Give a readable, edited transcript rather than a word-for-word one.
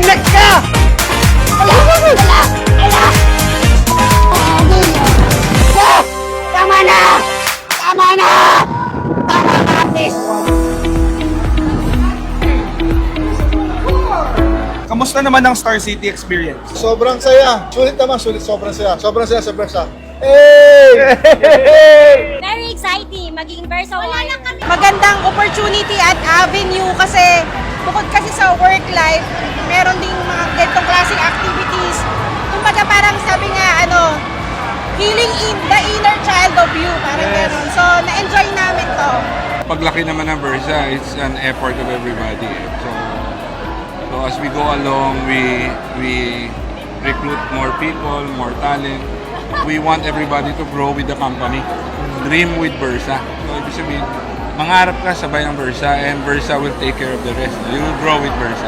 Buisit ka! Tama na! Tama na! Tama na, please! Kamusta naman ang Star City experience? Sobrang saya. Sulit naman, sulit. Sobrang saya. Sobrang saya sa Versa. Hey! Very exciting maging Versa Warrior. Magandang opportunity at avenue kasi bukod kasi sa work life, meron ding mga ganitong klaseng activities. Kumbaga parang sabi nga, healing in the inner child of you, parang gano'n. So, na-enjoy namin to. Paglaki naman ng Versa, it's an effort of everybody. So as we go along, we recruit more people, more talent. We want everybody to grow with the company. Dream with Versa. So ibig sabihin, mangarap ka sabay ng Versa and Versa will take care of the rest. You will grow with Versa.